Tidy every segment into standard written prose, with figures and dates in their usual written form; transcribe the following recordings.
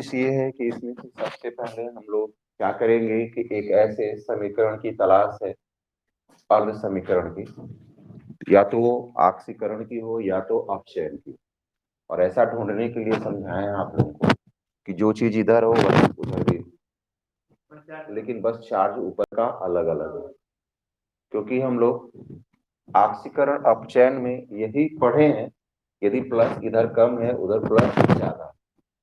कोशिश ये है कि इसमें से सबसे पहले हम लोग क्या करेंगे कि एक ऐसे समीकरण की तलाश है, अर्ध समीकरण की, या तो वो आक्सीकरण की हो या तो अपचयन की। और ऐसा ढूंढने के लिए समझाएं आप लोगों को कि जो चीज इधर हो वही उधर भी, लेकिन बस चार्ज ऊपर का अलग अलग है। क्योंकि हम लोग आक्सीकरण अपचयन में यही पढ़े हैं, यदि प्लस इधर कम है उधर प्लस ज्यादा है,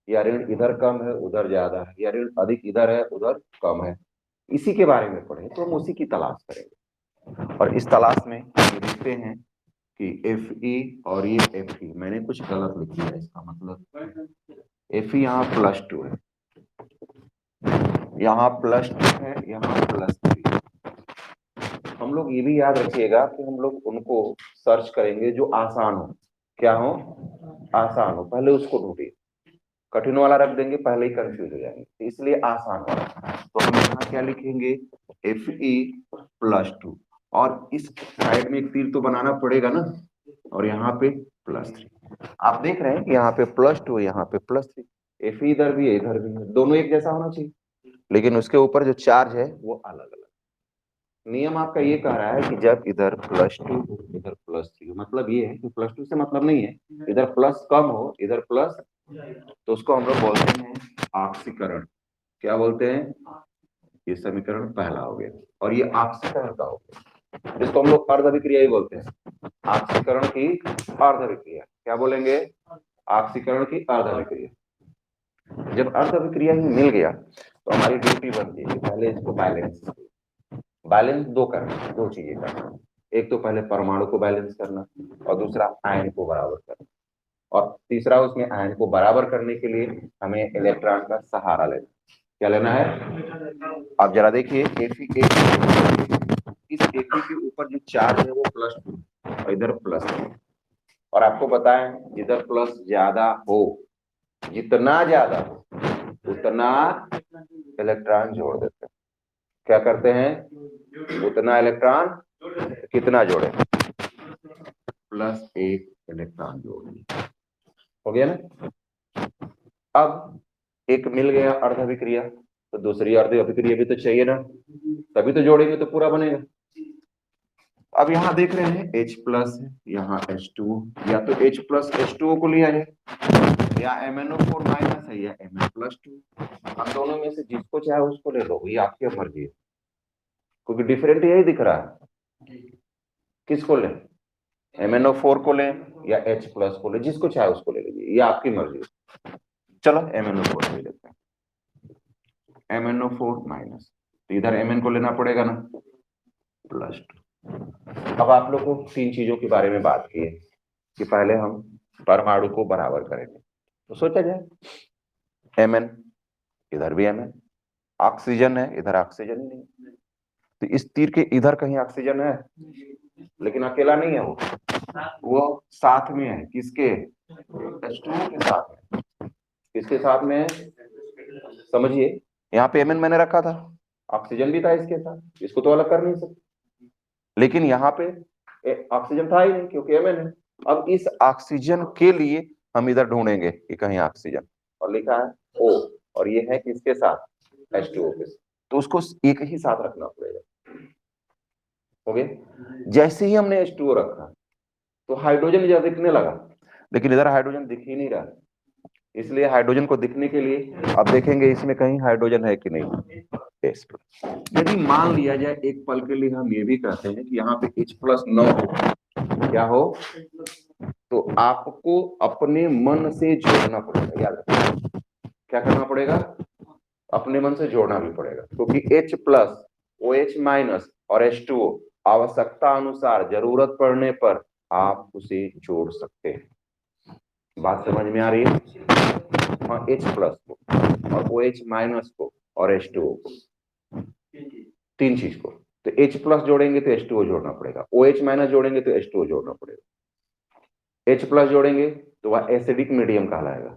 या ऋण इधर कम है उधर ज्यादा है, या ऋण अधिक इधर है उधर कम है, इसी के बारे में पढ़े, तो हम उसी की तलाश करेंगे। और इस तलाश में ये देखते हैं कि Fe और ये Fe, मैंने कुछ गलत लिख दिया है, इसका मतलब Fe यहाँ +2 है, यहाँ +2 है, यहाँ +3। हम लोग ये भी याद रखिएगा कि हम लोग उनको सर्च करेंगे जो आसान हो। क्या हो? आसान हो, पहले उसको ढूंढिए। कठिन वाला रख देंगे पहले ही कंफ्यूज हो जाएंगे, तो इसलिए आसान वाला। तो हम यहाँ क्या लिखेंगे? Fe+2, और इस साइड में एक तीर तो बनाना पड़ेगा ना, और यहाँ पे +3। आप देख रहे हैं कि यहाँ पे +2, यहाँ पे +3। Fe इधर भी है इधर भी है, दोनों एक जैसा होना चाहिए, लेकिन उसके ऊपर जो चार्ज है वो अलग अलग। नियम आपका ये कह रहा है कि जब इधर +2 इधर +3, मतलब ये है कि +2 से मतलब नहीं है, इधर प्लस कम हो इधर प्लस, तो उसको हम लोग बोलते हैं आक्सीकरण। क्या बोलते हैं? ये समीकरण पहला हो गया, और ये आक्सीकरण का हो गया, जिसको हम लोग अर्ध अभिक्रिया ही बोलते हैं। आक्सीकरण की अर्ध अभिक्रिया क्या बोलेंगे? आक्सीकरण की अर्ध अभिक्रिया। जब अर्ध अभिक्रिया ही मिल गया तो हमारी ड्यूटी बनती है कि पहले इसको बैलेंस दो करना, दो चीजें करना। एक तो पहले परमाणु को बैलेंस करना, और दूसरा आयन को बराबर करना, और तीसरा उसमें आयन को बराबर करने के लिए हमें इलेक्ट्रॉन का सहारा लेना। क्या लेना है? अब जरा देखिए, इस Fe के ऊपर जो चार्ज है वो +2 और इधर +3, और आपको बताएं जिधर प्लस ज्यादा हो, जितना ज्यादा हो उतना इलेक्ट्रॉन जोड़ देते हैं। क्या करते हैं? उतना इलेक्ट्रॉन कितना जोड़े? +1 इलेक्ट्रॉन जोड़े। हो गया ना? अब एक मिल गया अर्ध अभिक्रिया, तो दूसरी अर्ध अभिक्रिया भी तो चाहिए ना, तभी तो जोड़ेंगे तो पूरा बनेगा। अब यहाँ देख रहे हैं H+ है, यहाँ H2, या तो H+H2O को लिया है, या MnO4- है, या Mn+2। हम दोनों में से जिसको चाहे उसको ले लो, ये आपकी मर्जी है, क्योंकि डिफरेंट यही दिख रहा है। किसको लें? MnO4 को लें या H+ को लें, जिसको चाहे उसको ले लीजिए, ये आपकी मर्जी है। चलो MnO4 ले लेते हैं, MnO4-, तो इधर Mn को लेना पड़ेगा ना, +2। अब आप लोग को तीन चीजों के बारे में बात की है कि पहले हम परमाणु को बराबर करेंगे, तो सोचा जाए Mn, इधर भी Mn, ऑक्सीजन है इधर ऑक्सीजन ही नहीं, तो इस तीर के इधर कहीं ऑक्सीजन है, लेकिन अकेला नहीं है, वो साथ में है। किसके? H2O के साथ में। किसके साथ में है? समझिए, यहाँ पे Mn मैंने रखा था, ऑक्सीजन भी था इसके साथ, इसको तो अलग कर नहीं सकते, लेकिन यहाँ पे ऑक्सीजन था ही नहीं क्योंकि Mn है। अब इस ऑक्सीजन के लिए हम इधर ढूंढेंगे कि कहीं ऑक्सीजन, और लिखा है O, और ये है किसके साथ? H2O के साथ, तो उसको एक ही साथ रखना पड़ेगा। हो गया? जैसे ही हमने H2O रखा तो हाइड्रोजन इधर दिखने लगा, लेकिन इधर हाइड्रोजन दिख ही नहीं रहा, इसलिए हाइड्रोजन को दिखने के लिए अब देखेंगे इसमें कहीं हाइड्रोजन है कि नहीं। H+। यदि मान लिया जाए एक पल के लिए हम ये भी कहते हैं कि यहाँ पे H+ न हो, क्या हो, तो आपको अपने मन से जोड़ना पड़ेगा। याद रखिए, क्या करना पड़ेगा? अपने मन से जोड़ना भी पड़ेगा, क्योंकि H+, OH- और H2O आवश्यकता अनुसार जरूरत पड़ने पर आप उसे जोड़ सकते हैं। बात समझ में आ रही है? हाँ, H+ को और OH- को और H2O को, तीन चीज को। तो H+ जोड़ेंगे तो H2O जोड़ना पड़ेगा, OH- जोड़ेंगे तो H2O जोड़ना पड़ेगा, H+ जोड़ेंगे तो वह एसिडिक मीडियम कहलाएगा,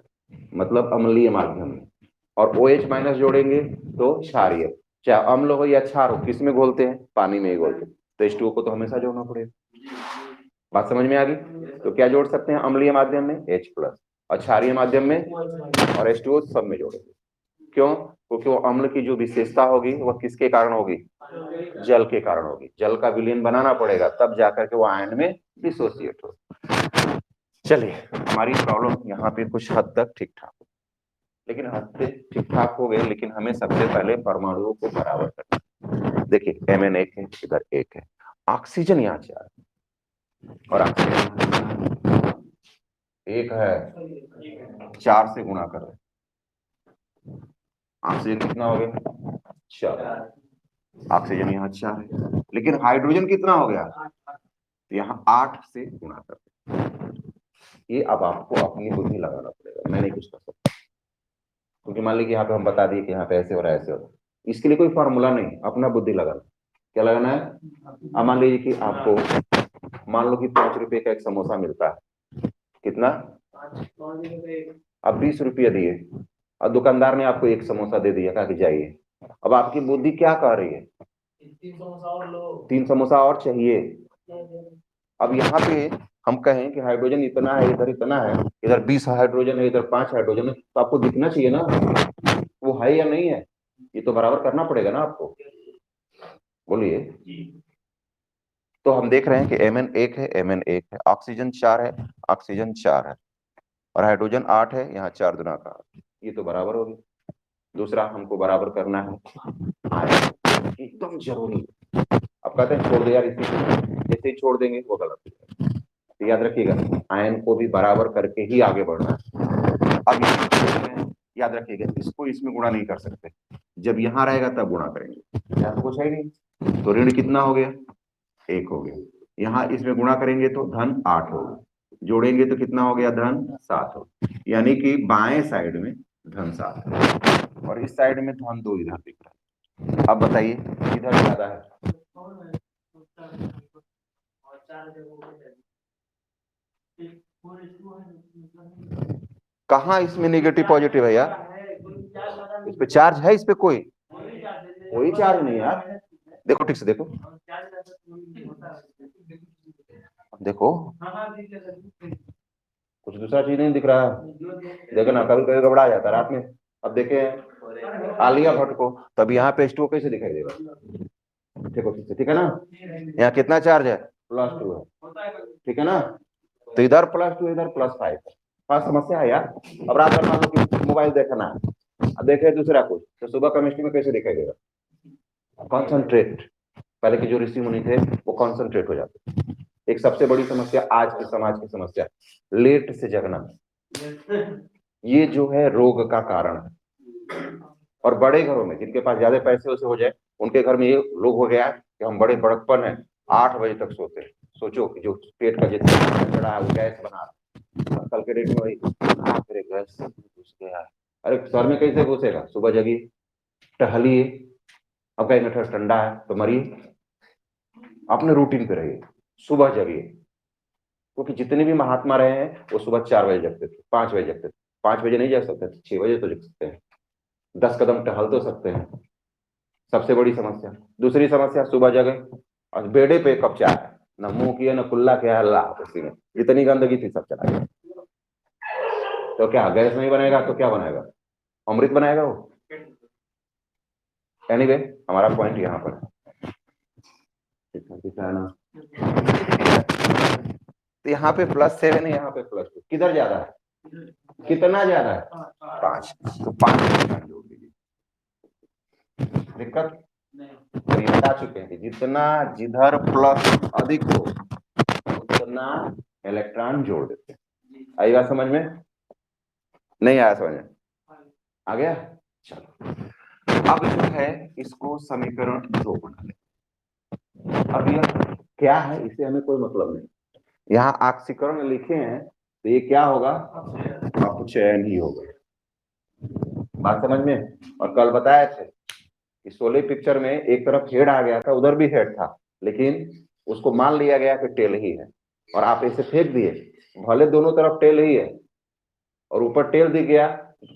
मतलब अम्लीय माध्यम में, और OH- जोड़ेंगे तो क्षारीय, चाहे अम्ल हो या क्षार हो, किस में घोलते हैं? पानी में ही घोलते हैं, तो H2O को तो हमेशा जोड़ना पड़ेगा। बात समझ में आ गई? तो क्या जोड़ सकते हैं अम्लीय माध्यम में? H+, और क्षारीय माध्यम में और H2O सब में जोड़ेंगे। क्यों? क्योंकि वो अम्ल की जो विशेषता होगी वह किसके कारण होगी? जल के कारण होगी। जल का विलयन बनाना पड़ेगा तब जाकर के वो आयन में डिसोसिएट हो। चलिए, हमारी प्रॉब्लम यहाँ पे कुछ हद तक ठीक ठाक, लेकिन हद से ठीक ठाक हो गए, लेकिन हमें सबसे पहले परमाणुओं को बराबर करना। देखिए, Mn एक है, इधर एक है, ऑक्सीजन यहाँ 4 है और ऑक्सीजन एक है, 4 से गुणा कर रहे, ऑक्सीजन कितना हो गया? 4। ऑक्सीजन यहाँ 4 है, लेकिन हाइड्रोजन कितना हो गया? यहाँ 8 से गुणा कर रहे। ये अब आपको अपनी बुद्धि लगाना पड़ेगा, मैं नहीं कुछ कर सकता, क्योंकि मान लीजिए यहाँ पे हम बता दिए कि यहाँ पे ऐसे हो रहा है, ऐसे हो रहा है। इसके लिए कोई फॉर्मूला नहीं, अपना बुद्धि लगाना। क्या लगाना है? अब मान लीजिए कि आपको, मान लो कि 5 रुपए का एक समोसा मिलता है, कितना? अब 20 रुपये दिए और दुकानदार ने आपको एक समोसा दे दिया, कहा कि जाइए। अब आपकी बुद्धि क्या कह रही है? 3 समोसा और चाहिए। अब यहाँ पे हम कहें कि हाइड्रोजन इतना है, इधर इतना है, इधर 20 हाइड्रोजन है, इधर 5 हाइड्रोजन है, तो आपको दिखना चाहिए ना वो है या नहीं है। ये तो बराबर करना पड़ेगा ना आपको, बोलिए। तो हम देख रहे हैं कि Mn एक है, Mn एक है, ऑक्सीजन 4 है, ऑक्सीजन 4 है, और हाइड्रोजन 8 है, यहाँ 4 दुना का, ये तो बराबर होगी। दूसरा हमको बराबर करना है आयन, एकदम जरूरी। अब कहते हैं छोड़ दे यार, इसी जैसे ही छोड़ देंगे वो गलत है। तो याद रखिएगा, आयन को भी बराबर करके ही आगे बढ़ना है। अब याद रखिएगा, इसको इसमें गुणा नहीं कर सकते, जब यहाँ रहेगा तब गुणा करेंगे, यहाँ तो कुछ है नहीं, तो ऋण कितना हो गया? 1 हो गया। यहाँ इसमें गुणा करेंगे तो धन 8 होगा, जोड़ेंगे तो कितना हो गया? धन 7 हो, यानी कि बाएं साइड में धन 7 है और इस साइड में धन 2 इधर दिख रहा है। अब बताइए इधर ज्यादा है? कहाँ इसमें नेगेटिव पॉजिटिव है यार? इस पे चार्ज है, इस पे कोई चार्ज नहीं यार। देखो ठीक से देखो, देखो कुछ दूसरा चीज नहीं दिख रहा है। देखो ना, कभी कभी घबरा जाता है रात में। अब देखे आलिया भट्ट को, तब यहाँ पे H2O कैसे दिखाई देगा? देखो ठीक से, ठीक है ना? यहाँ कितना चार्ज है? +2 है, ठीक है ना? तो इधर +2, इधर +5 है। हाँ, समस्या है यार। अब रात भर मान लो कि मोबाइल देखना है, अब देखे दूसरा कुछ, तो सुबह केमिस्ट्री में कैसे दिखाई देगा? कॉन्सेंट्रेट, पहले के जो ऋषि मुनि थे वो कॉन्सेंट्रेट हो जाते। एक सबसे बड़ी समस्या आज के समाज की समस्या, लेट से जगना, ये जो है रोग का कारण है। और बड़े घरों में जिनके पास ज्यादा पैसे वैसे हो जाए, उनके घर में ये लोग हो गया कि हम बड़े बड़कपन है 8 बजे तक सोते हैं। सोचो कि जो पेट का जितना चढ़ा है वो गैस बना रहा है, कल के डेट में वही फिर गैस घुस गया है। अरे सर में कैसे घुसेगा? सुबह जगी, टहलिए, अब कहेंगे ठंडा है तो मरिए। अपने रूटीन पे रहिए, सुबह जगिए, क्योंकि जितने भी महात्मा रहे हैं वो सुबह 4 बजे जगते थे, 5 बजे जगते थे। 5 बजे नहीं जग सकते थे, 6 बजे तो जग सकते हैं, 10 कदम टहल तो सकते हैं। सबसे बड़ी समस्या। दूसरी समस्या, सुबह जगे और बेड़े पे कब चाय है, न मुंह किया न कुल्ला किया, अल्लाह उसी में जितनी गंदगी थी सब चला गया। तो क्या गैस नहीं बनेगा तो क्या बनाएगा? अमृत बनाएगा वो। एनीवे, हमारा पॉइंट यहाँ पर है ना, तो यहाँ पे +7 है, यहाँ पे +2, किधर ज्यादा है? कितना ज्यादा है? 5, तो 5 जोड़ दीजिए। दिक्कत तो ये बता चुके हैं कि जितना जिधर प्लस अधिक हो उतना इलेक्ट्रॉन जोड़ देते हैं। आई बात समझ में? नहीं आया समझ में? आ गया? चलो, अब जो है इसको समीकरण 2 बना ले। अब यह क्या है, इसे हमें कोई मतलब नहीं। यहाँ ऑक्सीकरण लिखे हैं तो ये क्या होगा? अपचयन ही होगा। बात समझ में? और कल बताए थे कि 16 पिक्चर में एक तरफ हेड आ गया था, उधर भी हेड था, लेकिन उसको मान लिया गया कि टेल ही है, और आप इसे फेंक दिए, भले दोनों तरफ टेल ही है और ऊपर टेल दिख गया,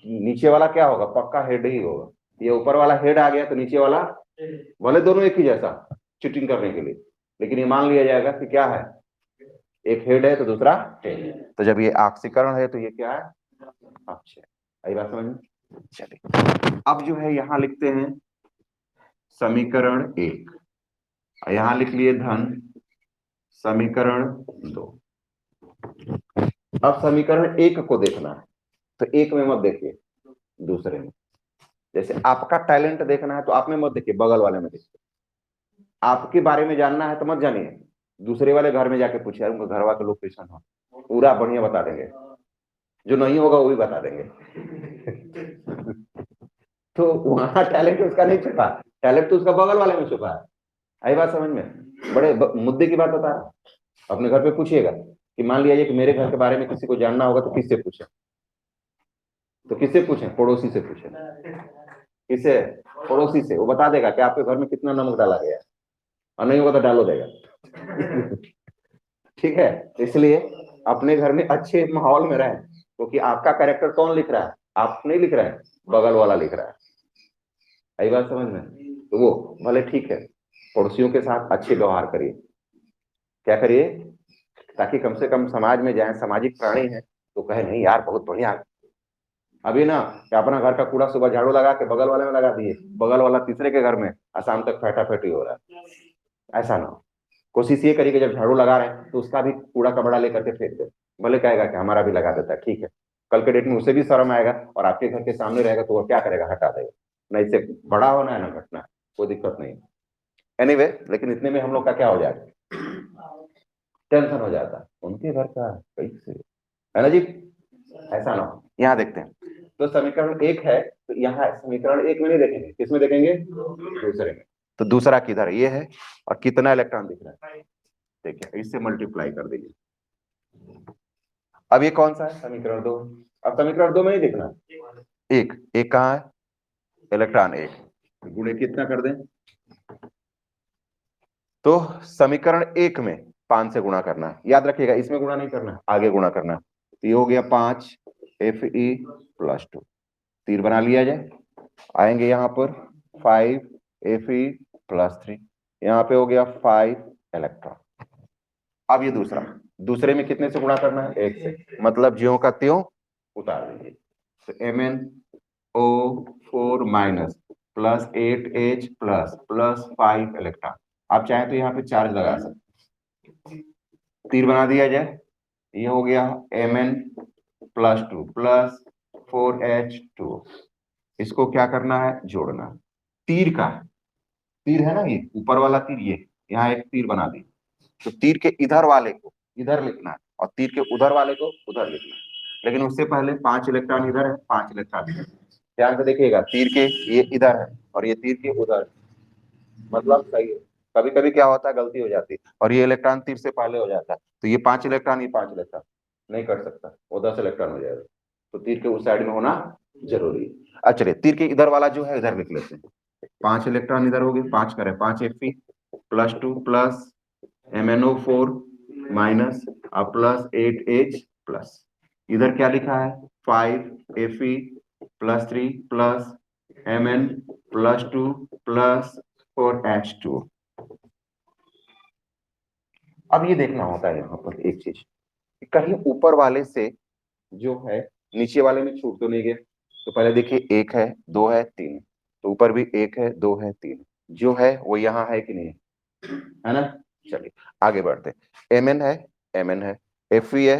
नीचे वाला क्या होगा? पक्का हेड ही होगा। ये ऊपर वाला हेड आ गया तो नीचे वाला, भले दोनों एक ही जैसा चीटिंग करने के लिए, लेकिन ये मान लिया जाएगा कि क्या है? एक हेड है तो दूसरा टेल है। तो जब ये ऑक्सीकरण है तो ये क्या है? अच्छा, आई बात समझ में? चलिए, अब जो है यहां लिखते हैं समीकरण 1, यहां लिख लिए धन समीकरण 2। अब समीकरण 1 को देखना है तो एक में मत देखिए, दूसरे में। जैसे आपका टैलेंट देखना है तो आप में मत देखिए, बगल वाले में देखिए। आपके बारे में जानना है तो मत जानिए, दूसरे वाले घर में जाके पूछिए, उनका घर वाले लोग कैसा हो, पूरा बढ़िया बता देंगे, जो नहीं होगा वो भी बता देंगे। तो वहां टैलेंट उसका नहीं छुपा, टैलेंट तो उसका बगल वाले में छुपा है। आई बात समझ में? बड़े मुद्दे की बात बता रहा हूं। अपने घर पे पूछिएगा कि मान लिया कि मेरे घर के बारे में किसी को जानना होगा तो किससे पूछे? तो किससे पूछें? पड़ोसी से पूछें। किसे? पड़ोसी से। वो बता देगा कि आपके घर में कितना नमक डाला गया है, और नहीं होगा तो डालो देगा। ठीक है, इसलिए अपने घर में अच्छे माहौल में रहें, क्योंकि आपका कैरेक्टर कौन लिख रहा है? आप नहीं लिख रहे हैं, बगल वाला लिख रहा है। आई बात समझ में? तो वो भले ठीक है, पड़ोसियों के साथ अच्छे व्यवहार करिए। क्या करिए? ताकि कम से कम समाज में जाए, सामाजिक प्राणी है तो कहे नहीं यार बहुत बढ़िया। अभी ना कि अपना घर का कूड़ा सुबह झाड़ू लगा के बगल वाले में लगा दिए, बगल वाला तीसरे के घर में, और शाम तक फैटा-फैटी हो रहा है। ऐसा ना हो। कोशिश ये करिए कि जब झाड़ू लगा रहे हैं तो उसका भी कूड़ा कबड़ा लेकर के फेंक दे। भले कहेगा कि हमारा भी लगा देता है, ठीक है, कल के डेट में उसे भी शर्म आएगा और आपके घर के सामने रहेगा तो वो क्या करेगा? हटा देगा। ना इससे बड़ा होना है ना घटना है, कोई दिक्कत नहीं। एनीवे, लेकिन इतने में हम लोग का क्या हो जाएगा? टेंशन हो जाता है, उनके घर का कैसे, है ना जी? ऐसा ना हो। यहाँ देखते हैं, तो समीकरण 1 है, तो यहाँ समीकरण 1 में नहीं देखेंगे, किसमें देखेंगे? दूसरे में। तो दूसरा किधर? ये है, और कितना इलेक्ट्रॉन दिख रहा है? देखिए, इससे मल्टीप्लाई कर दीजिए। अब ये कौन सा है? समीकरण 2। अब समीकरण 2 में नहीं दिखना, एक एक कहाँ है? इलेक्ट्रॉन 1, गुणे कितना कर दें? तो समीकरण 1 में 5 से गुणा करना है, याद रखिएगा, इसमें गुणा नहीं करना, आगे गुणा करना। तो ये हो गया 5 Fe+2, तीर बना लिया जाए। आएंगे यहाँ पर 5 Fe+3, यहाँ पे हो गया 5 इलेक्ट्रॉन। अब ये दूसरा, दूसरे में कितने से गुणा करना है? 1 से, मतलब ज्यों का त्यों उतार दीजिए। तो MnO4 minus plus 8H plus 5 electron. आप चाहें तो यहाँ पे चार्ज लगा सकते, तीर बना दिया जाए। ये हो गया Mn+2 प्लस 4H2। इसको क्या करना है? जोड़ना। तीर का, तीर है ना ये ऊपर वाला तीर, ये यहाँ एक तीर बना दी, तो तीर के इधर वाले को इधर लिखना है और तीर के उधर वाले को उधर लिखना है। लेकिन उससे पहले 5 इलेक्ट्रॉन इधर है, 5 इलेक्ट्रॉन इधर। ध्यान से देखिएगा, तीर के ये इधर है और ये तीर के उधर है, मतलब सही है। कभी कभी क्या होता है, गलती हो जाती है और ये इलेक्ट्रॉन तीर से पहले हो जाता है, तो ये 5 इलेक्ट्रॉन, ये 5 इलेक्ट्रॉन नहीं कर सकता, वो 10 इलेक्ट्रॉन हो जाएगा। तो तीर के उस साइड में होना जरूरी है। अच्छा, चलिए तीर के इधर वाला जो है इधर लिख लेते हैं। 5 इलेक्ट्रॉन इधर हो गए, 5 करें 5 Fe+2 plus MnO4 minus plus 8H plus, इधर क्या लिखा है? 5Fe+3 plus Mn+2 plus 4H2। अब ये देखना होता है यहाँ पर एक चीज, कहीं ऊपर वाले से जो है नीचे वाले में छूट तो नहीं गया। तो पहले देखिए, 1 है, 2 है, 3, तो ऊपर भी 1 है, 2 है, 3, जो है वो यहाँ है कि नहीं, है ना? चलिए आगे बढ़ते हैं। Mn है, Fe है,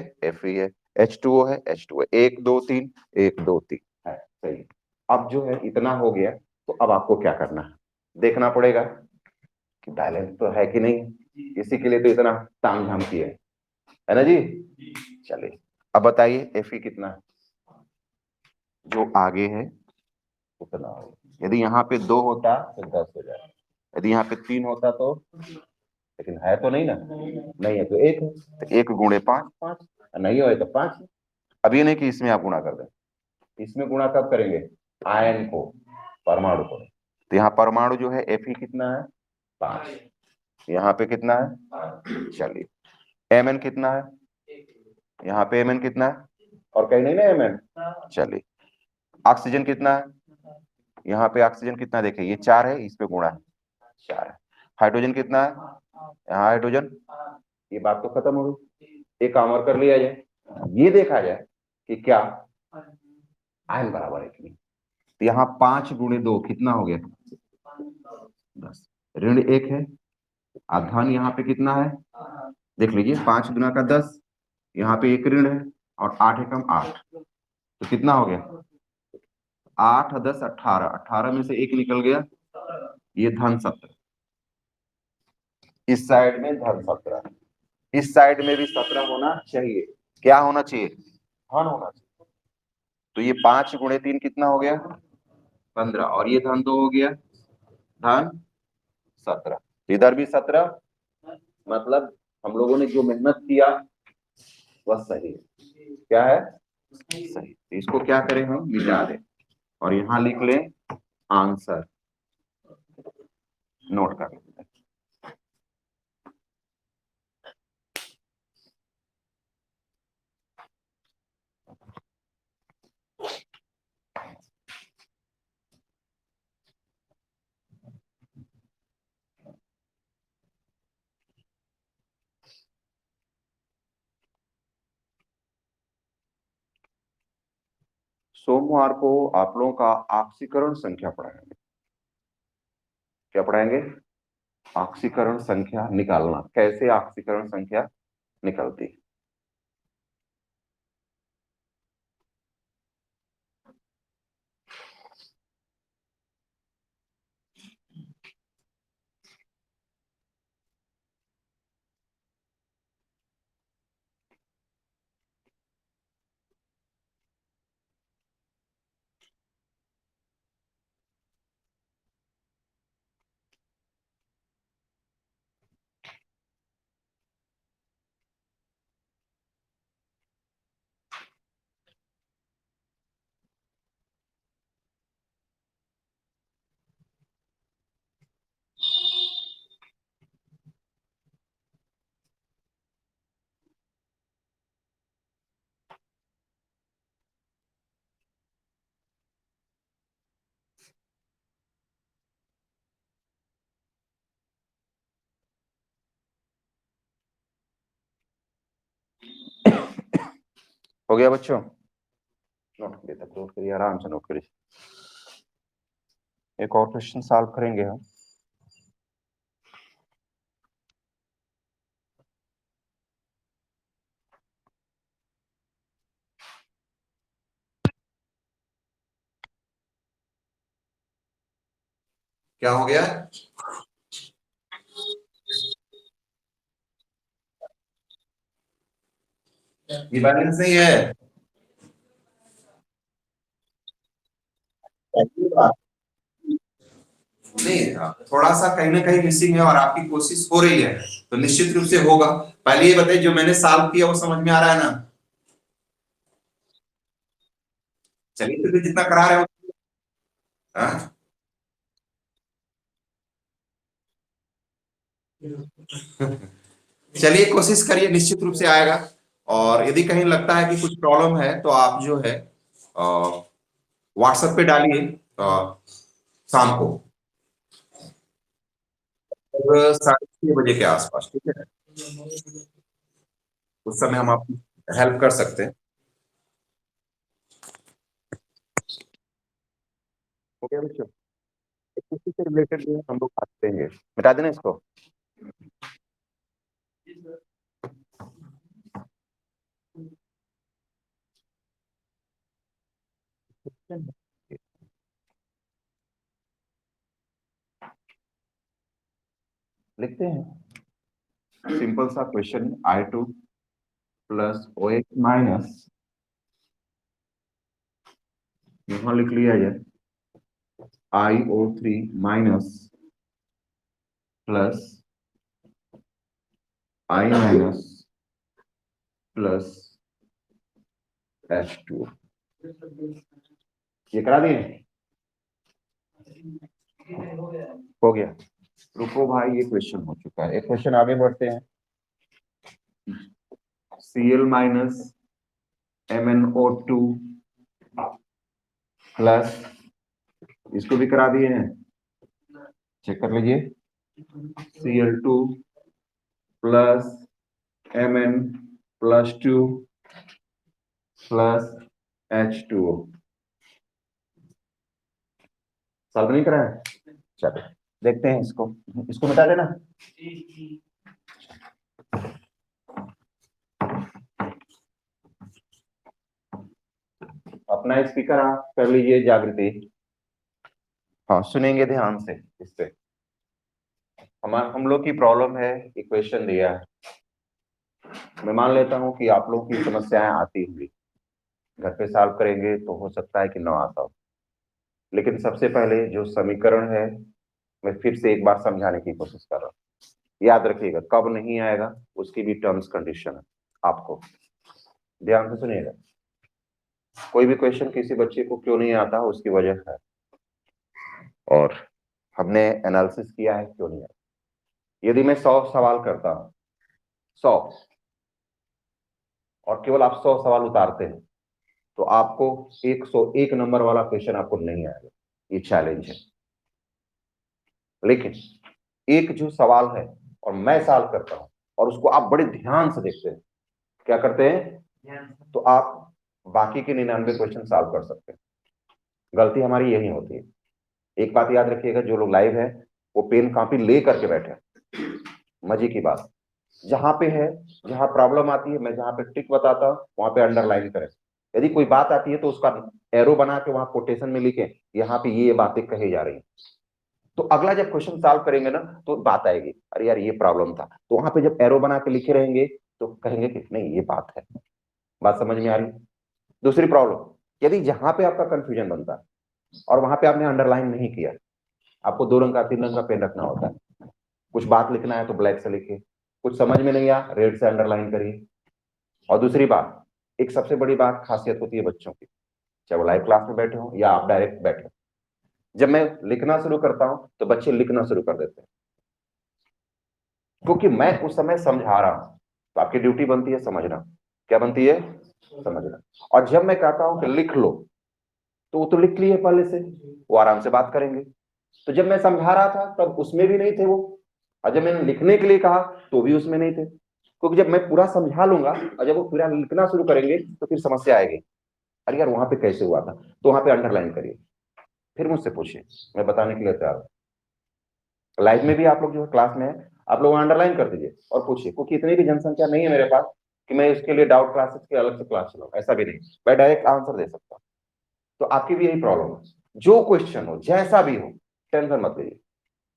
H2O है, H2O है, 1 2 3, 1 2 3 है, सही। अब जो है इतना हो गया, तो अब आपको क्या करना है? देखना पड़ेगा कि बैलेंस तो है कि नहीं, इसी के लिए तो इतना ताम झाम किया है ना जी? चलिए, अब बताइए Fe कितना है? जो आगे है उतना हो। यदि यहाँ पे 2 होता तो 10 हो जाए, यदि यहाँ पे 3 होता तो, लेकिन है तो नहीं ना, नहीं है तो 1 है, तो 1 गुणे 5, 5, नहीं हो तो 5। अब ये नहीं कि इसमें आप गुणा कर दें, इसमें गुणा कब करेंगे? आयन को, परमाणु को। तो यहाँ परमाणु जो है Fe कितना है? 5। यहाँ पे कितना है? चलिए, Mn कितना है? यहाँ पे Mn कितना है? और कहीं नहीं ना Mn। चलिए, ऑक्सीजन कितना है? यहाँ पे ऑक्सीजन कितना, देखिए ये 4 है, इस पे गुणा है, 4 है। हाइड्रोजन कितना है? यहाँ हाइड्रोजन, ये बात तो खत्म हो गई। एक काम और कर लिया जाए, ये देखा जाए कि क्या आयन बराबर है कि नहीं। तो यहाँ 5 × 2 कितना हो गया? 10। ऋण 1 है, और धन यहाँ पे कितना है? देख लीजिए, 5 × 10, यहाँ पे एक ऋण है, और 8 एकम 8, तो कितना हो गया? 8 और 10 18, 18 में से एक निकल गया, ये धन 17। इस साइड में धन 17, इस साइड में भी 17 होना चाहिए। क्या होना चाहिए? धन होना चाहिए। तो ये 5 × 3 कितना हो गया? 15, और ये धन 2 हो गया, धन 17। इधर भी 17, मतलब हम लोगों ने जो मेहनत किया वह सही है। क्या है? सही। तो इसको क्या करें, हम मिटा दें और यहां लिख लें आंसर, नोट कर लेते हैं। सोमवार को आप लोगों का ऑक्सीकरण संख्या पढ़ाएंगे। क्या पढ़ाएंगे? ऑक्सीकरण संख्या निकालना, कैसे ऑक्सीकरण संख्या निकलती है। हो गया बच्चों? नोट करिए, तक नोट करिए, आराम से नोट करिए। एक और क्वेश्चन सॉल्व करेंगे हम। क्या हो गया? ये बैलेंस नहीं है। नहीं, थोड़ा सा कहीं ना कहीं मिसिंग है और आपकी कोशिश हो रही है, तो निश्चित रूप से होगा। पहले ये बताइए, जो मैंने सॉल्व किया वो समझ में आ रहा है ना? चलिए, तो फिर जितना करा रहे हो। हाँ? चलिए, कोशिश करिए, निश्चित रूप से आएगा। और यदि कहीं लगता है कि कुछ प्रॉब्लम है तो आप जो है व्हाट्सएप पे डालिए शाम को, और 6:30 बजे के आसपास, ठीक है? उस समय हम आपकी हेल्प कर सकते हैं। हो गया बच्चों? इसी से रिलेटेड जो है हम लोग बात करेंगे। मिटा देना इसको। लिखते हैं, सिंपल सा question, I2 plus OX minus, यहां लिख लिया जाए IO3 minus plus I minus plus H2। ये करा दिए? हो गया। रुको भाई, ये क्वेश्चन हो चुका है, एक क्वेश्चन आगे बढ़ते हैं। Cl माइनस MnO2 प्लस, इसको भी करा दिए हैं, चेक कर लीजिए। Cl2 plus Mn plus 2 plus H2O। Solve नहीं करा है? चलो देखते हैं इसको, इसको मिटा देना। अपना स्पीकर ऑफ कर लीजिए जागृति। हाँ सुनेंगे ध्यान से इस पे। हम लोग की प्रॉब्लम है, इक्वेशन दिया है। मैं मान लेता हूं कि आप लोग की समस्याएं आती हुई घर पे सॉल्व करेंगे तो हो सकता है कि ना आता हो, लेकिन सबसे पहले जो समीकरण है मैं फिर से एक बार समझाने की कोशिश कर रहा हूँ। याद रखिएगा कब नहीं आएगा उसकी भी टर्म्स कंडीशन है, आपको ध्यान से सुनिएगा। कोई भी क्वेश्चन किसी बच्चे को क्यों नहीं आता उसकी वजह है, और हमने एनालिसिस किया है क्यों नहीं आता। यदि मैं 100 सवाल करता हूं, 100, और केवल आप 100 सवाल उतारते हैं तो आपको 101 नंबर वाला क्वेश्चन आपको नहीं आएगा, ये चैलेंज है। लेकिन एक जो सवाल है और मैं सॉल्व करता हूं और उसको आप बड़े ध्यान से देखते हैं, क्या करते हैं, तो आप बाकी के 99 क्वेश्चन सॉल्व कर सकते हैं। गलती हमारी यही होती है। एक बात याद रखिएगा, जो लोग लाइव है वो पेन कॉपी ले करके बैठे हैं। मजे की बात, जहां पे है, जहां प्रॉब्लम आती है, मैं जहां पे टिक बताता हूं वहां पे अंडरलाइन करें। यदि कोई बात आती है तो उसका एरो बना के वहां कोटेशन में लिखे यहाँ पे ये बातें कही जा रही हैं, तो अगला जब क्वेश्चन सॉल्व करेंगे ना तो बात आएगी, अरे यार ये प्रॉब्लम था, तो वहां पे जब एरो बना के लिखे रहेंगे तो कहेंगे कि नहीं ये बात है। बात समझ में आ रही? दूसरी प्रॉब्लम, यदि जहां पे आपका कंफ्यूजन बनता है और वहां पे आपने अंडरलाइन नहीं किया, आपको 2 रंग का 3 रंग का पेन रखना होता है। कुछ बात लिखना है तो ब्लैक से लिखिए, कुछ समझ में नहीं आया रेड से अंडरलाइन करिए। और दूसरी बात, एक सबसे बड़ी बात खासियत होती है बच्चों की, चाहे वो लाइव क्लास में बैठे हो या आप डायरेक्ट बैठे हो, जब मैं लिखना शुरू करता हूं तो बच्चे लिखना शुरू कर देते हैं, क्योंकि मैं उस समय समझा रहा हूं। तो आपकी ड्यूटी बनती है समझना। क्या बनती है? समझना। और जब मैं कहता हूं कि लिख लो तो वो तो लिख लिए पहले से, वो आराम से बात करेंगे। तो जब मैं समझा रहा था तब उसमें भी नहीं थे वो, और जब मैंने लिखने के लिए कहा तो भी उसमें नहीं थे, क्योंकि जब मैं पूरा समझा लूंगा और जब वो पूरा लिखना शुरू करेंगे तो फिर समस्या आएगी, अरे यार वहां पे कैसे हुआ था, तो वहां पे अंडरलाइन करिए, फिर मुझसे पूछिए, मैं बताने के लिए तैयार हूं। लाइव में भी आप लोग जो है क्लास में है, आप लोग अंडरलाइन कर दीजिए और पूछिए, क्योंकि इतनी भी जनसंख्या नहीं है मेरे पास कि मैं इसके लिए डाउट क्लासेस के अलग से क्लास चलाऊं, ऐसा भी नहीं, मैं डायरेक्ट आंसर दे सकता हूं। तो आपकी भी यही प्रॉब्लम है, जो क्वेश्चन हो जैसा भी हो टेंशन मत लीजिए,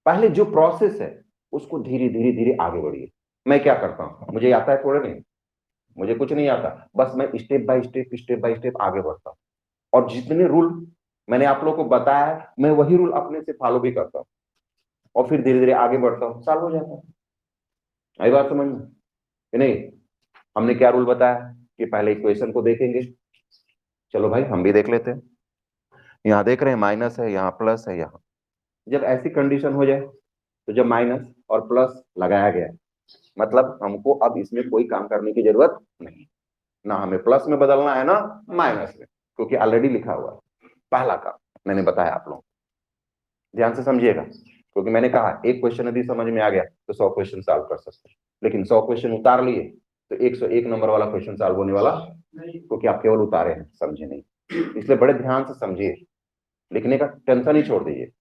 पहले जो प्रोसेस है उसको धीरे धीरे धीरे आगे बढ़िए। मैं क्या करता हूं, मुझे आता है थोड़ा नहीं, मुझे कुछ नहीं आता, बस मैं स्टेप बाय स्टेप आगे बढ़ता हूं, और जितने रूल मैंने आप लोगों को बताया है मैं वही रूल अपने से फॉलो भी करता हूं, और फिर धीरे धीरे आगे बढ़ता हूं, सॉल्व हो जाता है। आई बात समझ में कि नहीं? हमने क्या रूल बताया कि पहले इक्वेशन को देखेंगे, चलो भाई हम भी देख लेते हैं। यहाँ देख रहे हैं माइनस है, यहाँ प्लस है, यहाँ जब ऐसी कंडीशन हो जाए तो जब माइनस और प्लस लगाया गया मतलब हमको अब इसमें कोई काम करने की जरूरत नहीं, ना हमें प्लस में बदलना है ना माइनस में, क्योंकि ऑलरेडी लिखा हुआ है। पहला काम मैंने बताया आप लोगों को, ध्यान से समझिएगा, क्योंकि मैंने कहा एक क्वेश्चन यदि समझ में आ गया तो 100 क्वेश्चन सॉल्व कर सकते हैं, लेकिन 100 क्वेश्चन उतार लिए तो 101 नंबर वाला क्वेश्चन सॉल्व होने वाला नहीं, क्योंकि आप केवल उतारे हैं, समझे नहीं। इसलिए बड़े ध्यान से समझिए, लिखने का टेंशन ही छोड़ दीजिए।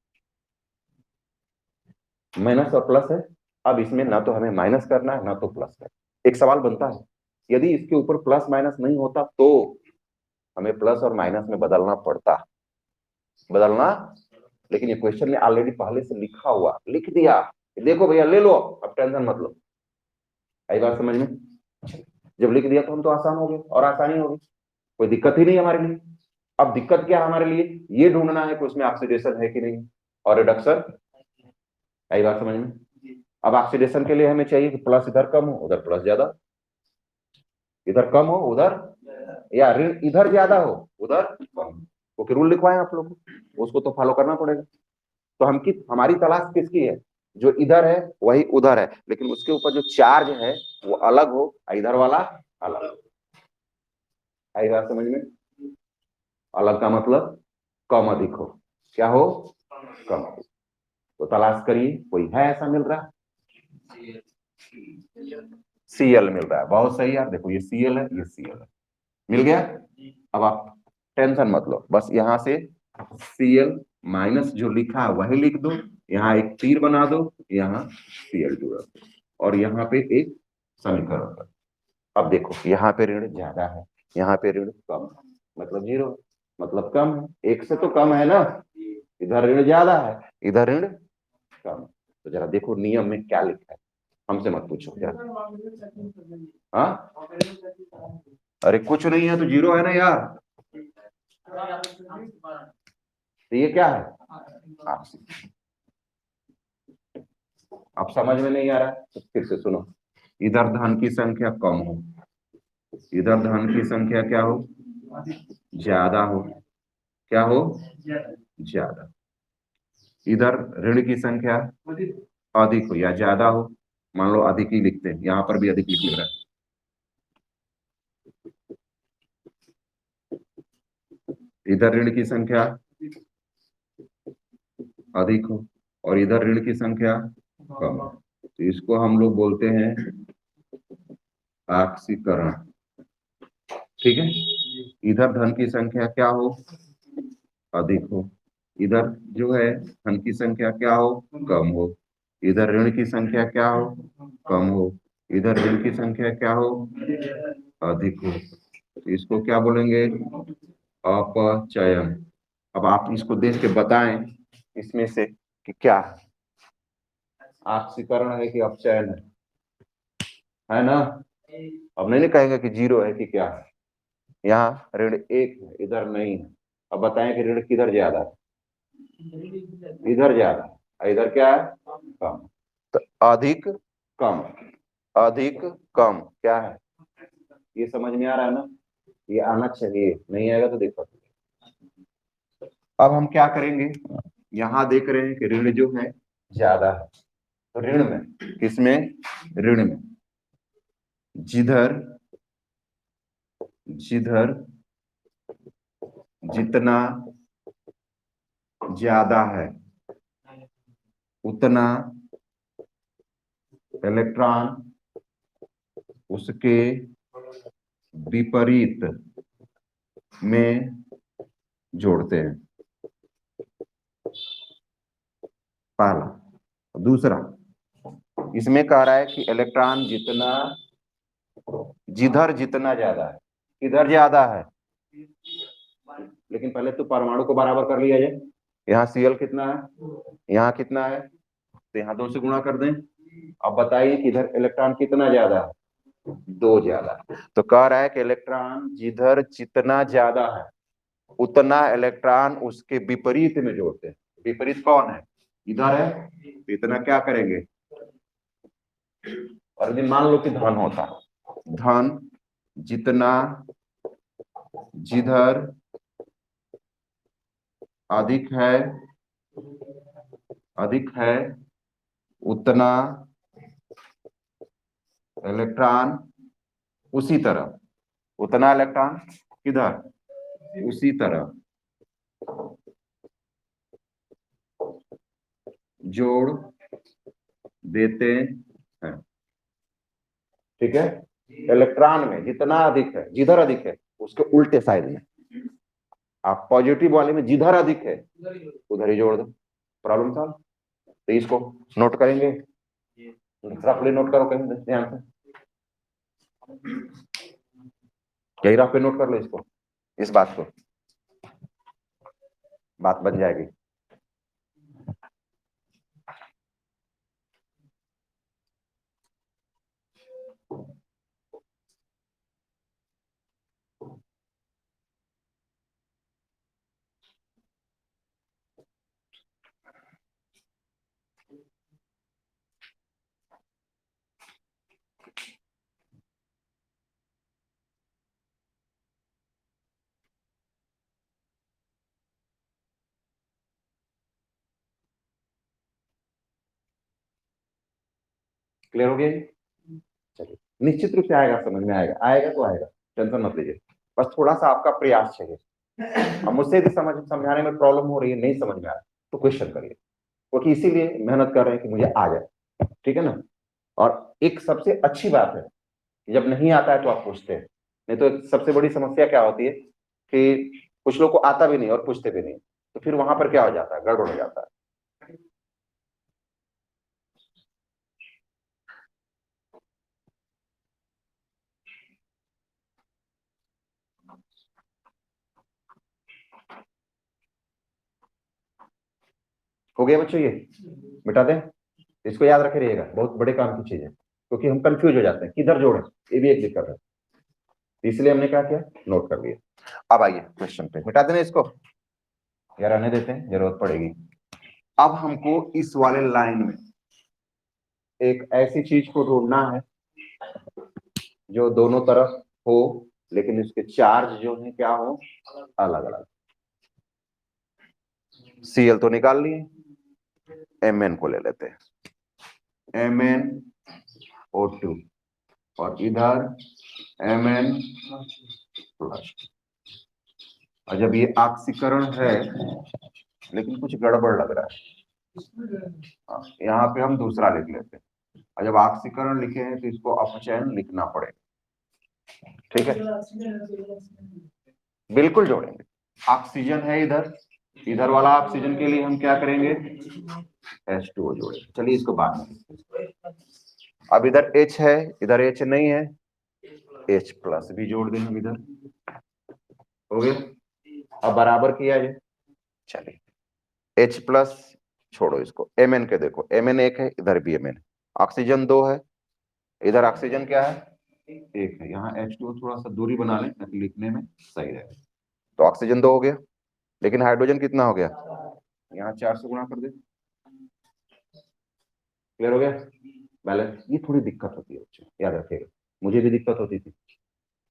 माइनस और प्लस है, अब इसमें ना तो हमें माइनस करना है ना तो प्लस है। एक सवाल बनता है, यदि इसके ऊपर प्लस माइनस नहीं होता तो हमें प्लस और माइनस में बदलना पड़ता, बदलना, लेकिन ये क्वेश्चन में ऑलरेडी पहले से लिखा हुआ, लिख दिया, देखो भैया ले लो, अब टेंशन मत लो। आई बात समझ में? जब लिख दिया तो हम तो आसान हो गए और आसानी हो गई, कोई दिक्कत ही नहीं हमारे लिए। अब दिक्कत क्या है हमारे लिए, ये ढूंढना है कि उसमें ऑक्सीडेशन है कि नहीं और रिडक्शन। आई बात समझ में? अब ऑक्सीडेशन के लिए हमें चाहिए कि प्लस इधर कम हो उधर प्लस ज्यादा, इधर कम हो उधर, या ऋण इधर ज्यादा हो उधर कम हो, क्योंकि रूल लिखवाए आप लोग को, उसको तो फॉलो करना पड़ेगा। तो हमारी तलाश किसकी है, जो इधर है वही उधर है, लेकिन उसके ऊपर जो चार्ज है वो अलग हो, इधर वाला अलग हो। आई बात समझ में? अलग का मतलब कम अधिक हो, क्या हो, कम अधिक। तो तलाश करिए, कोई है ऐसा मिल रहा? सीएल मिल रहा है, बहुत सही यार, देखो ये सीएल है ये सीएल है, मिल गया। अब आप टेंशन मत लो, बस यहां से सीएल माइनस जो लिखा है वही लिख दो, यहाँ एक तीर बना दो, यहाँ Cl2 रख दो, और यहाँ पे एक समीकरण रख दो। अब देखो यहाँ पे ऋण ज्यादा है, यहाँ पे ऋण कम है, मतलब 0, मतलब कम है, 1 से तो कम है ना, इधर ऋण ज्यादा है, इधर ऋण कम। तो जरा देखो नियम में क्या लिखा है, हमसे मत पूछो यार। हाँ, अरे कुछ नहीं है तो 0 है ना यार। तो ये क्या है, अब समझ में नहीं आ रहा तो फिर से सुनो। इधर धन की संख्या कम हो, इधर धन की संख्या क्या हो, ज्यादा हो, क्या हो, ज्यादा। इधर ऋण की संख्या अधिक हो या ज्यादा हो, मान लो अधिक ही लिखते हैं, यहां पर भी अधिक लिख रहा है। इधर ऋण की संख्या अधिक हो और इधर ऋण की संख्या कम हो, तो इसको हम लोग बोलते हैं आक्सीकरण। ठीक है, इधर धन की संख्या क्या हो, अधिक हो, इधर जो है धन की संख्या क्या हो, कम हो, इधर ऋण की संख्या क्या हो, कम हो, इधर ऋण की संख्या क्या हो, अधिक हो, तो इसको क्या बोलेंगे, अपचयन। अब आप इसको देख के बताएं इसमें से कि क्या है, आक्सीकरण है कि अपचयन है ना। अब नहीं कहेंगे कि 0 है कि क्या है, यहाँ ऋण 1 है, इधर नहीं है। अब बताएं कि ऋण किधर ज्यादा है, इधर ज्यादा है, और इधर क्या है, कम। तो अधिक कम, अधिक कम क्या है, ये समझ में आ रहा है ना, ये आना चाहिए, नहीं आएगा तो देखो। अब हम क्या करेंगे, यहां देख रहे हैं कि ऋण जो है ज्यादा है, तो ऋण में, किसमें, ऋण में, जिधर जिधर जितना ज्यादा है उतना इलेक्ट्रॉन उसके विपरीत में जोड़ते हैं, पहला। दूसरा, इसमें कह रहा है कि इलेक्ट्रॉन जितना, जिधर जितना ज्यादा है, किधर ज्यादा है, लेकिन पहले तो परमाणु को बराबर कर लिया जाए। यहाँ Cl कितना है, यहाँ कितना है, तो यहाँ 2 से गुणा कर दें। अब बताइए कि इधर इलेक्ट्रॉन कितना ज्यादा है, 2 ज्यादा। तो कह रहा है कि इलेक्ट्रॉन जिधर जितना ज्यादा है उतना इलेक्ट्रॉन उसके विपरीत में जोड़ते हैं। विपरीत कौन है, इधर है, तो इतना क्या करेंगे, और यदि मान लो कि धन होता, धन जितना, जिधर अधिक है, अधिक है उतना इलेक्ट्रॉन उसी तरह, उतना इलेक्ट्रॉन किधर, उसी तरह जोड़ देते हैं। ठीक है, इलेक्ट्रॉन में जितना अधिक है, जिधर अधिक है उसके उल्टे साइड में, आप पॉजिटिव वाले में जिधर अधिक है उधर ही जोड़ दो, प्रॉब्लम सॉल्व। तो इसको नोट करेंगे, रफली नोट करो कहीं ध्यान से, कहीं रफ पे नोट कर लो इसको, इस बात को, बात बन जाएगी। क्लियर हो गया, चलिए, निश्चित रूप से आएगा, समझ में आएगा, आएगा तो आएगा, टेंशन मत लीजिए, बस थोड़ा सा आपका प्रयास चाहिए। अब मुझसे भी समझाने में प्रॉब्लम हो रही है, नहीं समझ में आ रहा तो क्वेश्चन करिए, क्योंकि इसीलिए मेहनत कर रहे हैं कि मुझे आ जाए, ठीक है ना। और एक सबसे अच्छी बात है कि जब नहीं आता है तो आप पूछते हैं, नहीं तो एक सबसे बड़ी समस्या क्या होती है कि कुछ लोग को आता भी नहीं और पूछते भी नहीं। तो फिर वहां पर क्या हो जाता है, गड़बड़ हो जाता है। हो गया बच्चों, ये मिटा दें, इसको याद रखे रहिएगा, बहुत बड़े काम की चीज है, क्योंकि हम कंफ्यूज हो जाते हैं किधर जोड़ें, ये भी एक दिक्कत है, इसलिए हमने क्या किया, नोट कर लिया। अब आइए क्वेश्चन पे, मिटा देना इसको या रहने देते हैं, जरूरत पड़ेगी। अब हमको इस वाले लाइन में एक ऐसी चीज को ढूंढना है जो दोनों तरफ हो, लेकिन इसके चार्ज जो है क्या हो, अलग अलग। Cl तो निकाल लिए, Mn को ले लेते हैं, MnO2 और इधर Mn प्लस। और जब ये ऑक्सीकरण है, लेकिन कुछ गड़बड़ लग रहा है, यहाँ पे हम दूसरा लिख लेते हैं, और जब ऑक्सीकरण लिखे हैं तो इसको अपचयन लिखना पड़ेगा, ठीक है, बिल्कुल जोड़ेंगे। ऑक्सीजन है इधर, इधर वाला ऑक्सीजन के लिए हम क्या करेंगे, H2O जोड़ेंगे। चलिए इसको बाद में, अब इधर H है, इधर H नहीं है, H प्लस भी जोड़ दें हम इधर, हो गया। अब बराबर किया जाए, चलिए H प्लस छोड़ो इसको, Mn के देखो, Mn एक है, इधर भी Mn है, ऑक्सीजन दो है, इधर ऑक्सीजन क्या है, एक है। यहाँ H2O थोड़ा सा दूरी बना लें ताकि लिखने में सही रहे। तो ऑक्सीजन दो हो गया, लेकिन हाइड्रोजन कितना हो गया, यहाँ 4 से गुणा कर दे, क्लियर हो गया, बैलेंस। ये थोड़ी दिक्कत होती है बच्चों, याद रखिएगा, मुझे भी दिक्कत होती थी,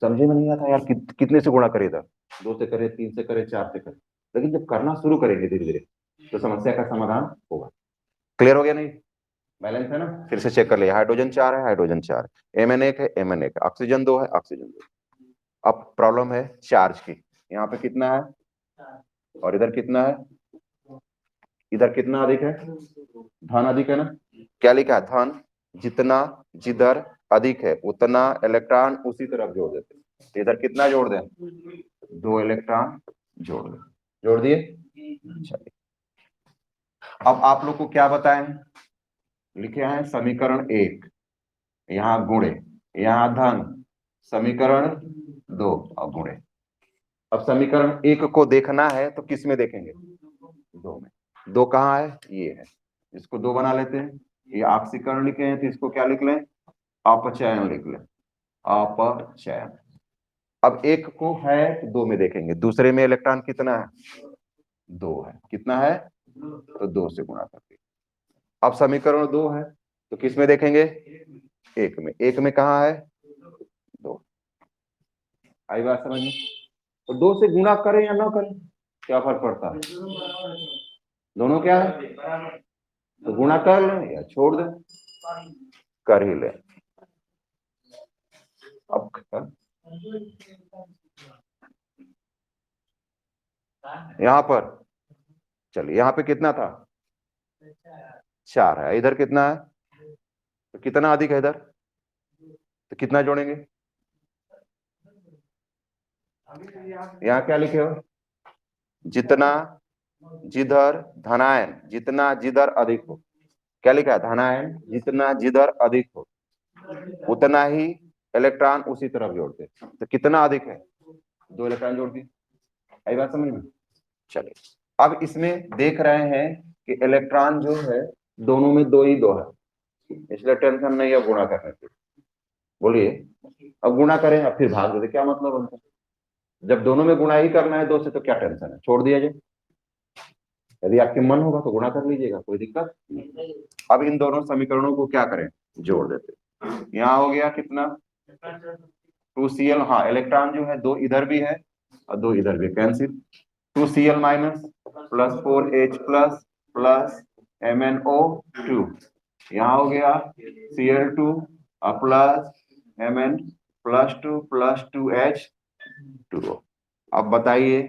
समझे में नहीं आता यार, कितने से गुणा करे, इधर 2 से करे, 3 से करे, 4 से करे, लेकिन जब करना शुरू करेंगे धीरे धीरे तो समस्या का समाधान होगा। क्लियर हो गया नहीं, बैलेंस है ना, फिर से चेक कर लिया, हाइड्रोजन 4 है, हाइड्रोजन 4 है, Mn एक है, Mn एक है, ऑक्सीजन 2 है, ऑक्सीजन 2। अब प्रॉब्लम है चार्ज की, यहाँ पे कितना है और इधर कितना है, इधर कितना अधिक है, धन अधिक है ना, क्या लिखा है, धन, जितना जिधर अधिक है उतना इलेक्ट्रॉन उसी तरफ जोड़ देते हैं। तो इधर कितना जोड़ दें, 2 इलेक्ट्रॉन जोड़ दें, जोड़ दिए। चलिए अब आप लोग को क्या बताएं, लिखे हैं समीकरण 1, यहाँ गुणे, यहाँ धन, समीकरण 2 और गुणे। अब समीकरण 1 को देखना है तो किस में देखेंगे, 2 में। 2 कहाँ है, ये है, इसको 2 बना लेते हैं। ये ऑक्सीकरण लिखे हैं तो इसको क्या लिख लें, अपचयन लिख लें, अपचयन। अब 1 को है तो 2 में देखेंगे, दूसरे में इलेक्ट्रॉन कितना है, 2 है, कितना है, तो 2 से गुणा करके। अब समीकरण 2 है तो किस में देखेंगे, 1 में, 1 में कहाँ है, 2। आई बात समझ में, तो 2 से गुणा करें या ना करें, क्या फर्क पड़ता है, दोनों क्या है, तो गुणा कर लें या छोड़ दें, कर ही लें। अब यहाँ पर चलिए, यहाँ पे कितना था, 4 है, इधर कितना है, तो कितना अधिक है इधर, तो कितना जोड़ेंगे, यहाँ क्या लिखे हो, जितना जिधर धनायन, जितना जिधर अधिक हो, क्या लिखा है, धनायन जितना जिधर अधिक हो उतना ही इलेक्ट्रॉन उसी तरफ जोड़ते, तो कितना अधिक है, 2 इलेक्ट्रॉन जोड़ दिए। आई बात समझ में, चलिए अब इसमें देख रहे हैं कि इलेक्ट्रॉन जो है दोनों में 2 ही 2 है, इसलिए टेंशन नहीं है गुणा करने की। बोलिए, अब गुणा करें अब फिर भाग देते, क्या मतलब उनका, जब दोनों में गुणा ही करना है 2 से तो क्या टेंशन है, छोड़ दिया जाए, यदि आपके मन होगा तो गुणा कर लीजिएगा, कोई दिक्कत नहीं। अब इन दोनों समीकरणों को क्या करें, जोड़ देते, यहाँ हो गया कितना, 2Cl, हाँ इलेक्ट्रॉन जो है 2 इधर भी है और 2 इधर भी, cancel, 2Cl minus plus 4H plus plus MnO2, यहाँ हो गया Cl2 प्लस Mn प्लस 2 अब बताइए,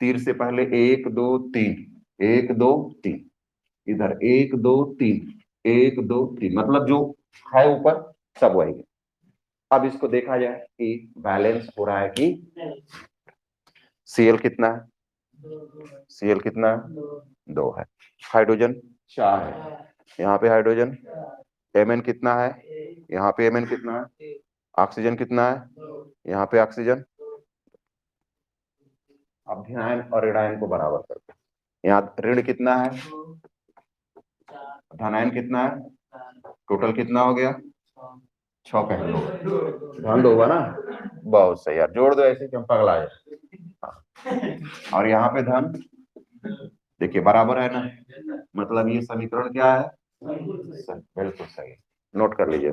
तीर से पहले 1 2 3, 1 2 3, इधर 1 2 3, 1 2 3, मतलब जो है ऊपर सब वही है। अब इसको देखा जाए कि बैलेंस हो रहा है कि Cl कितना है, Cl कितना है? 2 है। हाइड्रोजन 4 है, यहाँ पे हाइड्रोजन। Mn कितना है? यहाँ पे Mn कितना है? ऑक्सीजन कितना है? यहाँ पे ऑक्सीजन। अब ध्यान और ऋणायन को बराबर करते हैं। यहाँ ऋण कितना है? धनायन कितना है? टोटल कितना हो गया? 6 कह लो, ध्यान दो होगा ना। बहुत सही यार, जोड़ दो ऐसे कि हम पगला जाए। और यहाँ पे धन, देखिए बराबर है ना, मतलब ये समीकरण क्या है? बिल्कुल सही, नोट कर लीजिए।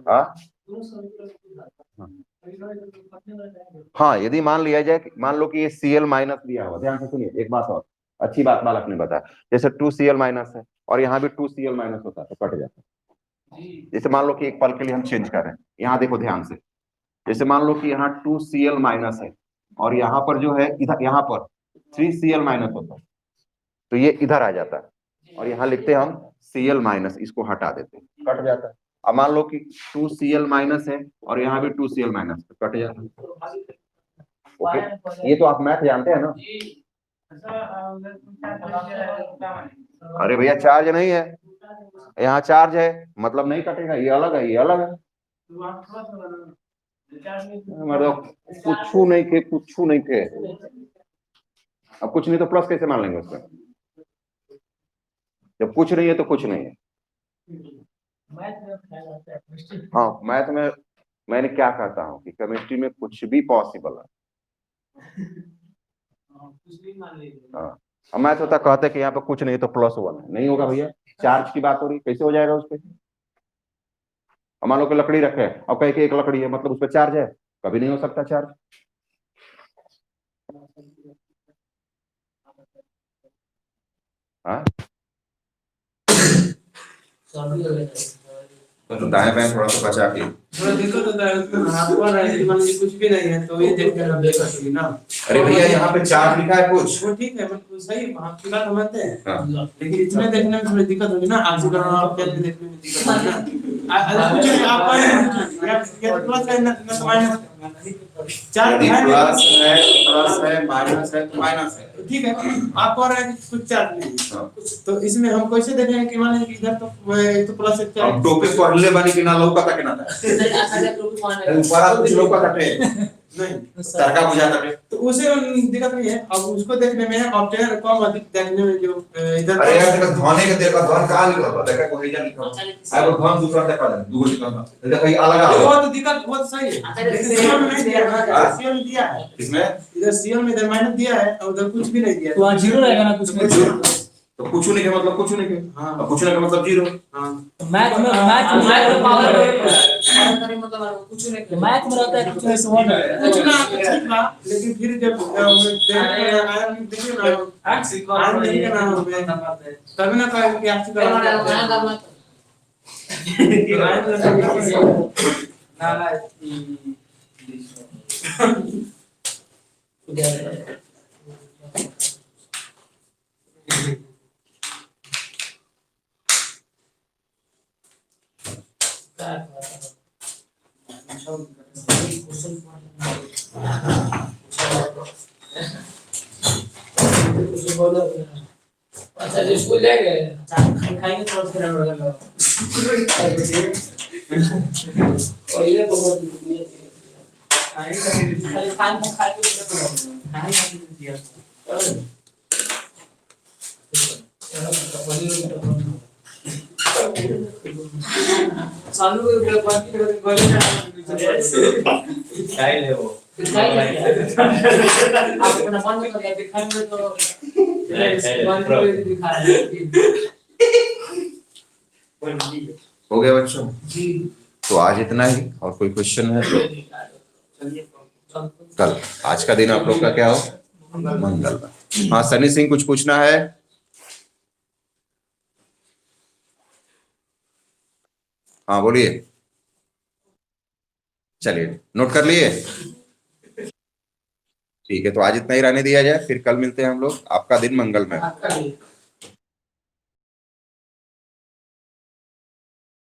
हाँ हाँ, यदि मान लिया जाए, मान लो कि ये Cl माइनस दिया हुआ, ध्यान से सुनिए एक बात और, अच्छी बात बालक ने बताया। जैसे 2Cl माइनस है और यहाँ भी 2Cl माइनस होता है तो कट जाता है। जैसे मान लो कि एक पल के लिए हम चेंज कर रहे हैं, यहाँ देखो ध्यान से, जैसे मान लो कि यहाँ 2Cl माइनस है और यहाँ पर जो है, इधर यहाँ पर 3Cl माइनस होता है, तो ये इधर आ जाता है और यहाँ लिखते हैं हम Cl माइनस, इसको हटा देते हैं, कट जाता है। अब मान लो कि 2Cl माइनस है और यहाँ भी 2Cl माइनस, कट जाता है। ओके, ये तो आप मैथ जानते हैं ना। अरे भैया चार्ज नहीं है, यहाँ चार्ज है मतलब नहीं कटेगा, ये अलग है, ये अलग है। मतलब कुछ नहीं थे, कुछ नहीं थे। अब कुछ नहीं तो प्लस कैसे मान लेंगे उसका? जब कुछ नहीं है तो कुछ नहीं है। हाँ, मैथ में मैंने क्या कहता हूँ कि केमिस्ट्री में कुछ भी पॉसिबल है। हाँ, अब मैथ होता कहते कि यहाँ पे कुछ नहीं तो +1 है, नहीं होगा भैया, चार्ज की बात हो रही, कैसे हो जाएगा उस पर? मान लो कि लकड़ी रखे और कहे कि एक लकड़ी है मतलब उस पर चार्ज है, कभी नहीं हो सकता चार्ज। हाँ, तो दाएं बाएं थोड़ा सा बचा के, थोड़ा दिक्कत होता है उसमें, आपको मान लीजिए कुछ भी नहीं है तो ये देखने में दिक्कत होगी ना। अरे भैया यहाँ पे चार्ज लिखा है कुछ, वो ठीक है मतलब सही, हम की बात समझते हैं, लेकिन इसमें देखने में थोड़ी दिक्कत होगी ना, ऑक्सीजन और क्या देखने में दिक्कत होगी ना। कुछ आप ये प्लस है ना माइनस, चार्ज प्लस है माइनस है तो माइनस है, ठीक है। आप कह रहे हैं कुछ चार्ज नहीं, तो इसमें हम कैसे देखेंगे कि मान लीजिए इधर तो प्लस है, अब टॉपिक पढ़ले बानी कि ना लौका तक ना था ऊपर आ कुछ लौका तक नहीं सरका बुझा तक, तो उसे दिक्कत नहीं है। अब उसको देखने में ऑब्टेनर कम अधिक देखने में जो इधर, अरे यार देखो धोने के देखो धन कहां लिखा हुआ देखो, कोई जा लिखा है वो धन दूसरा देखा है, दूसरा लिखा है देखो, ये अलग है, वो तो दिक्कत बहुत सही है, लेकिन सीएम में नहीं दिया है, सीएम दिया है इसमें, इधर सीएम में इधर माइनस दिया है और उधर कुछ भी नहीं दिया है, तो वहां जीरो रहेगा ना, कुछ में तो कुछ नहीं के मतलब कुछ नहीं के, हां कुछ नहीं का मतलब जीरो। हां, मैथ में पावर मतलब कुछ नहीं के, मैथ में रहता है कुछ नहीं सवाल कुछ ना ठीक बा, लेकिन फिर जब आयन देखिए ना आयन देखिए ना तभी ना कहेंगे कि आपसे अच्छा जी स्कूल जाएंगे, खाएंगे तो फिर हम लोग और ये बहुत खाएंगे खाएंगे खाएंगे सालू के बाकी गोली खाई ले वो आप अपना मन में करके दिखाएंगे तो हो गया बच्चों जी। तो आज इतना ही, और कोई क्वेश्चन है तो कल, आज का दिन आप लोग का क्या हो? मंगल। हाँ सनी सिंह कुछ पूछना है? हाँ बोलिए। चलिए नोट कर लिए, ठीक है। तो आज इतना ही रहने दिया जाए, फिर कल मिलते हैं हम लोग। आपका दिन मंगलमय।